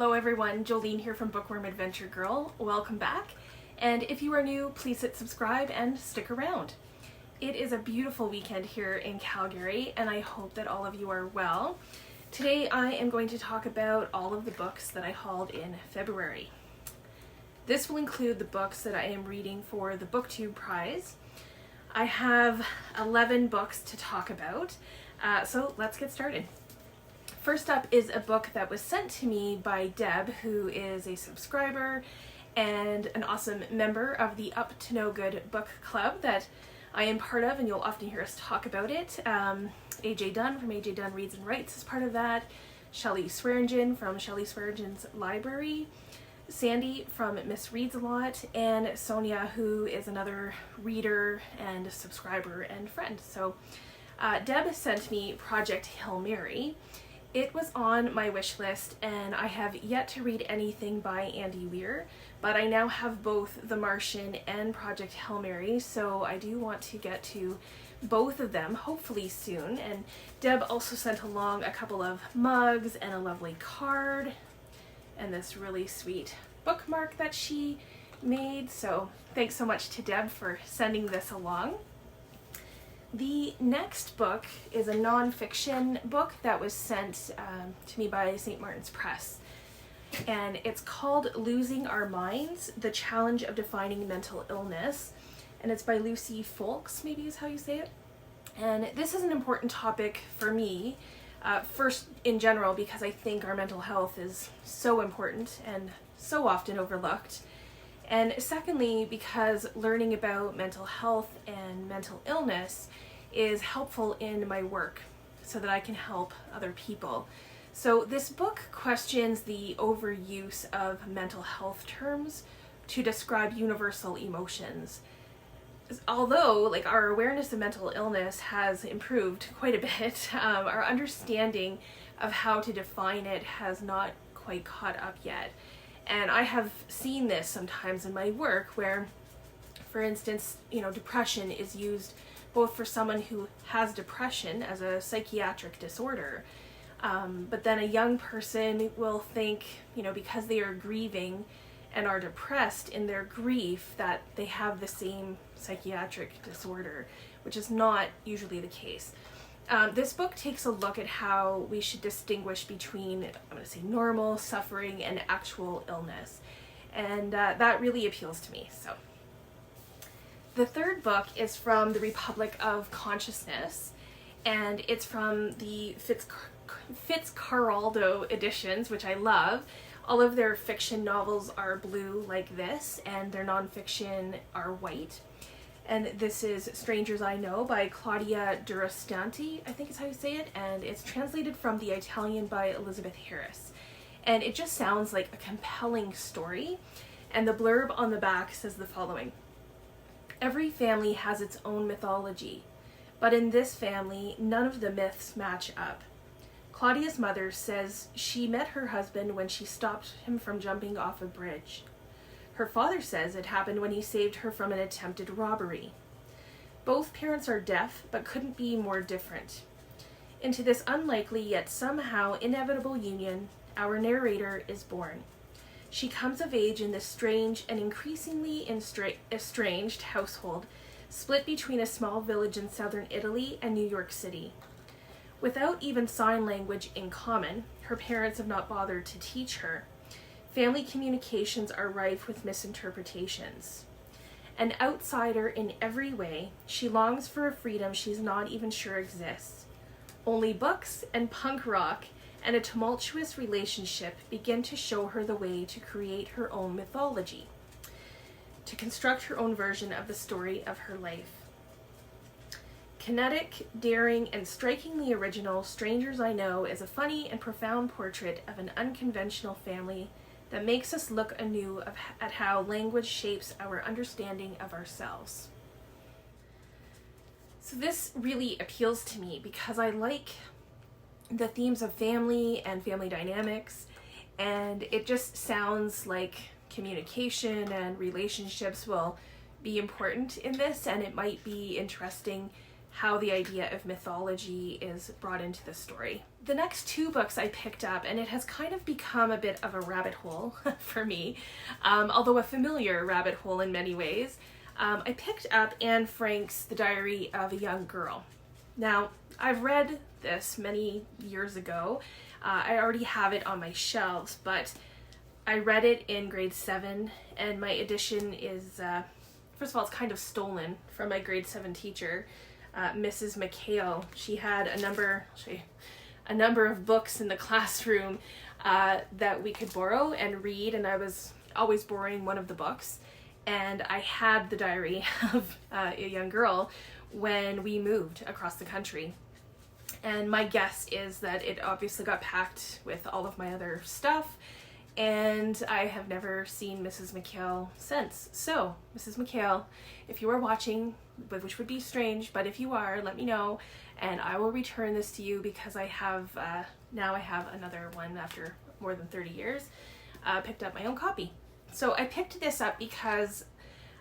Hello everyone, Jolene here from Bookworm Adventure Girl. Welcome back. And if you are new, please hit subscribe and stick around. It is a beautiful weekend here in Calgary and I hope that all of you are well. Today I am going to talk about all of the books that I hauled in February. This will include the books that I am reading for the BookTube Prize. I have 11 books to talk about, so let's get started. First up is a book that was sent to me by Deb, who is a subscriber and an awesome member of the Up to No Good book club that I am part of, and you'll often hear us talk about it. AJ Dunn from AJ Dunn Reads and Writes is part of that. Shelley Swearingen from Shelley Swearingen's Library. Sandy from Miss Reads a Lot, and Sonia, who is another reader and subscriber and friend. So Deb sent me Project Hail Mary. It was on my wish list and I have yet to read anything by Andy Weir, but I now have both The Martian and Project Hail Mary, so I do want to get to both of them hopefully soon. And Deb also sent along a couple of mugs and a lovely card and this really sweet bookmark that she made, so thanks so much to Deb for sending this along. The next book is a non-fiction book that was sent to me by St. Martin's Press, and it's called Losing Our Minds, The Challenge of Defining Mental Illness, and it's by Lucy Foulkes, maybe is how you say it. And this is an important topic for me, first in general because I think our mental health is so important and so often overlooked, and secondly because learning about mental health and mental illness is helpful in my work so that I can help other people. So this book questions the overuse of mental health terms to describe universal emotions. Although our awareness of mental illness has improved quite a bit, our understanding of how to define it has not quite caught up yet. And I have seen this sometimes in my work where, for instance, depression is used both for someone who has depression as a psychiatric disorder, but then a young person will think, because they are grieving and are depressed in their grief, that they have the same psychiatric disorder, which is not usually the case. This book takes a look at how we should distinguish between, I'm going to say, normal suffering and actual illness, and that really appeals to me. So the third book is from the Republic of Consciousness, and it's from the Fitzcarraldo editions, which I love. All of their fiction novels are blue like this, and their nonfiction are white. And this is Strangers I Know by Claudia Durastanti, I think is how you say it, and it's translated from the Italian by Elizabeth Harris. And it just sounds like a compelling story, and the blurb on the back says the following: "Every family has its own mythology, but in this family, none of the myths match up. Claudia's mother says she met her husband when she stopped him from jumping off a bridge. Her father says it happened when he saved her from an attempted robbery. Both parents are deaf, but couldn't be more different. Into this unlikely yet somehow inevitable union, our narrator is born. She comes of age in this strange and increasingly estranged household, split between a small village in southern Italy and New York City. Without even sign language in common, her parents have not bothered to teach her. Family communications are rife with misinterpretations. An outsider in every way, she longs for a freedom she's not even sure exists. Only books and punk rock and a tumultuous relationship begin to show her the way to create her own mythology, to construct her own version of the story of her life. Kinetic, daring, and strikingly original, Strangers I Know is a funny and profound portrait of an unconventional family that makes us look anew at how language shapes our understanding of ourselves." So this really appeals to me because I like the themes of family and family dynamics, and it just sounds like communication and relationships will be important in this, and it might be interesting how the idea of mythology is brought into the story. The next two books I picked up, and it has kind of become a bit of a rabbit hole for me, although a familiar rabbit hole in many ways. I picked up Anne Frank's The Diary of a Young Girl. Now, I've read this many years ago. I already have it on my shelves, but I read it in grade 7, and my edition is, first of all, it's kind of stolen from my grade 7 teacher, Mrs. McHale. She had a number of books in the classroom that we could borrow and read, and I was always borrowing one of the books. And I had The Diary of a Young Girl when we moved across the country. And my guess is that it obviously got packed with all of my other stuff, and I have never seen Mrs. McHale since. So, Mrs. McHale, if you are watching, which would be strange, but if you are, let me know, and I will return this to you, because I have, now I have another one after more than 30 years, picked up my own copy. So I picked this up because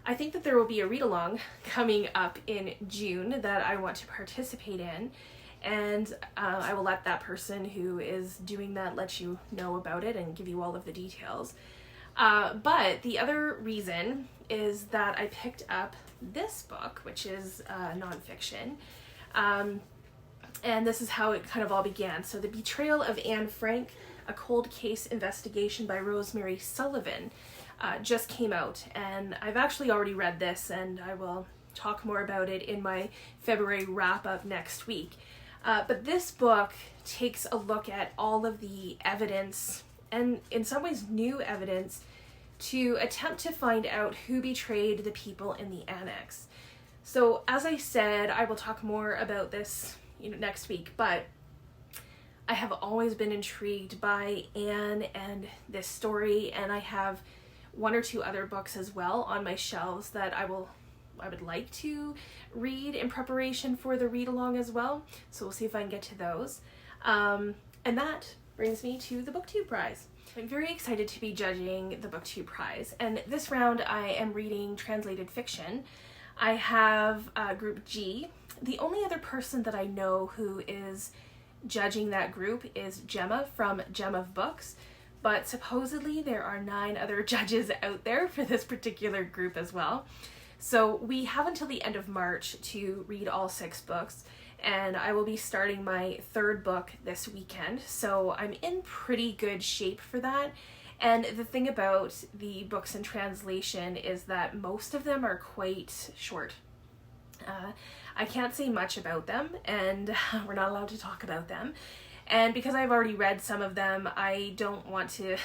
I think that there will be a read-along coming up in June that I want to participate in, and I will let that person who is doing that let you know about it and give you all of the details. But the other reason is that I picked up this book, which is nonfiction, and this is how it kind of all began. So The Betrayal of Anne Frank, a cold case investigation by Rosemary Sullivan, just came out, and I've actually already read this, and I will talk more about it in my February wrap-up next week. But this book takes a look at all of the evidence, and in some ways new evidence, to attempt to find out who betrayed the people in the annex. So as I said, I will talk more about this next week, but I have always been intrigued by Anne and this story, and I have one or two other books as well on my shelves that I would like to read in preparation for the read-along as well. So we'll see if I can get to those. And that brings me to the BookTube Prize. I'm very excited to be judging the BookTube Prize, and this round I am reading translated fiction. I have Group G. The only other person that I know who is judging that group is Gemma from Gem of Books, but supposedly there are 9 other judges out there for this particular group as well. So we have until the end of March to read all 6 books, and I will be starting my 3rd book this weekend, so I'm in pretty good shape for that. And the thing about the books in translation is that most of them are quite short. I can't say much about them, and we're not allowed to talk about them. And because I've already read some of them, I don't want to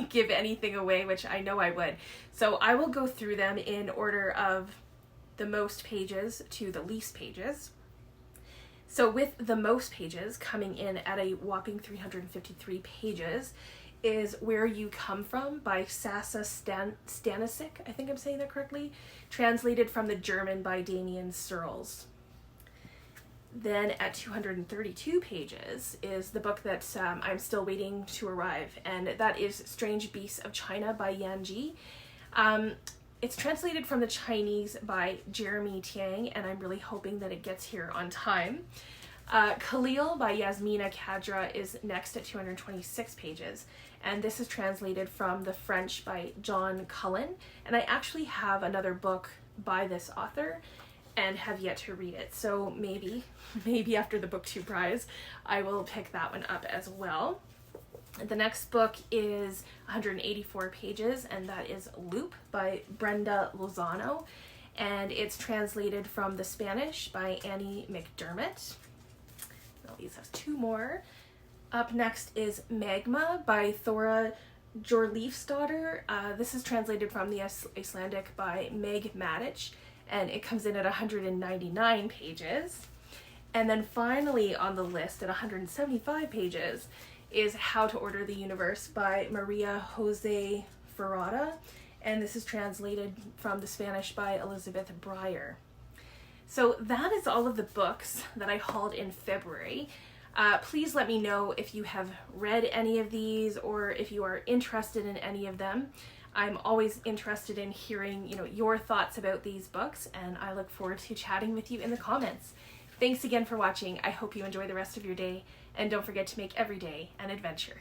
give anything away, which I know I would. So I will go through them in order of the most pages to the least pages. So with the most pages, coming in at a whopping 353 pages, is Where You Come From by Sasa Stanisic, I think I'm saying that correctly, translated from the German by Damion Searls. Then at 232 pages is the book that I'm still waiting to arrive, and that is Strange Beasts of China by Yan Ji. It's translated from the Chinese by Jeremy Tiang, and I'm really hoping that it gets here on time. Khalil by Yasmina Khadra is next at 226 pages, and this is translated from the French by John Cullen, and I actually have another book by this author and have yet to read it, so maybe after the BookTube Prize I will pick that one up as well. The next book is 184 pages, and that is Loop by Brenda Lozano, and it's translated from the Spanish by Annie McDermott. At least have 2 more. Up next is Magma by Thora Jorleifsdottir. This is translated from the Icelandic by Meg Matic, and it comes in at 199 pages. And then finally on the list at 175 pages is How to Order the Universe by Maria Jose Ferrada, and this is translated from the Spanish by Elizabeth Breyer. So that is all of the books that I hauled in February. Please let me know if you have read any of these or if you are interested in any of them. I'm always interested in hearing, your thoughts about these books, and I look forward to chatting with you in the comments. Thanks again for watching. I hope you enjoy the rest of your day, and don't forget to make every day an adventure.